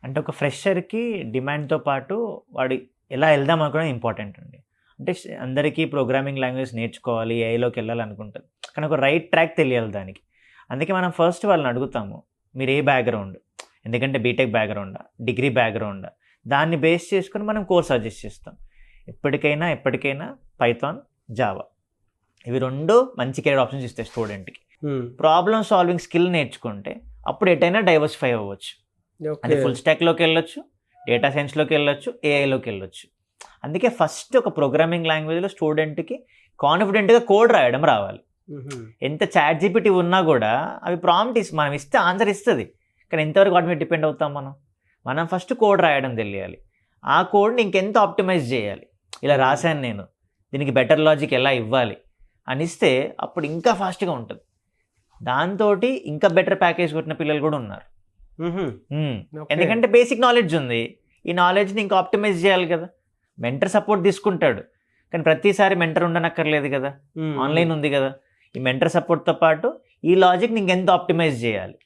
అంటే ఒక ఫ్రెషర్‌కి డిమాండ్‌తో పాటు వాడు ఎలా ఎళ్దాం అనుకోవడం ఇంపార్టెంట్ అండి. అంటే అందరికీ ప్రోగ్రామింగ్ లాంగ్వేజ్ నేర్చుకోవాలి, ఏఐలోకి ఎళ్ళాలనుకుంటారు. కానీ ఒక రైట్ ట్రాక్ తెలియాలి దానికి. అందుకే మనం ఫస్ట్ వాళ్ళని అడుగుతాము. మీరు ఏ బ్యాక్‌గ్రౌండ్? ఎందుకంటే బీటెక్ బ్యాక్‌గ్రౌండా? డిగ్రీ బ్యాక్‌గ్రౌండా? దాన్ని బేస్ చేసుకొని మనం కోర్స్ సజెస్ట్ చేస్తాం. ఎప్పటికైనా పైథాన్, జావా ఇవి 2 మంచి కెరీర్ ఆప్షన్స్ ఇస్తాయి స్టూడెంట్‌కి. ప్రాబ్లమ్ సాల్వింగ్ స్కిల్ నేర్చుకుంటే అప్పుడు ఎటైనా డైవర్సిఫై అవ్వచ్చు. అది ఫుల్ స్టాక్‌లోకి వెళ్ళొచ్చు, డేటా సైన్స్‌లోకి వెళ్ళొచ్చు, ఏఐలోకి వెళ్ళొచ్చు. అందుకే ఫస్ట్ ఒక ప్రోగ్రామింగ్ లాంగ్వేజ్‌లో స్టూడెంట్‌కి కాన్ఫిడెంట్‌గా కోడ్ రాయడం రావాలి. ఎంత చాట్ జీపీటీ ఉన్నా కూడా అవి ప్రాంప్ట్ మనం ఇస్తే ఆన్సర్ ఇస్తుంది. కానీ ఎంతవరకు వాటి మీద డిపెండ్ అవుతాం మనం ఫస్ట్ కోడ్ రాయడం తెలియాలి. ఆ కోడ్ని ఇంకెంత ఆప్టిమైజ్ చేయాలి, ఇలా రాశాను నేను, దీనికి బెటర్ లాజిక్ ఎలా ఇవ్వాలి అని ఇస్తే అప్పుడు ఇంకా ఫాస్ట్గా ఉంటుంది. దాంతో ఇంకా బెటర్ ప్యాకేజ్ కొట్టిన పిల్లలు కూడా ఉన్నారు. ఎందుకంటే బేసిక్ నాలెడ్జ్ ఉంది, ఈ నాలెడ్జ్ని ఇంకా ఆప్టిమైజ్ చేయాలి కదా. మెంటర్ సపోర్ట్ తీసుకుంటాడు, కానీ ప్రతిసారి మెంటర్ ఉండనక్కర్లేదు కదా, ఆన్లైన్ ఉంది కదా. ఈ మెంటర్ సపోర్ట్తో పాటు ఈ లాజిక్ని ఇంకెంత ఆప్టిమైజ్ చేయాలి.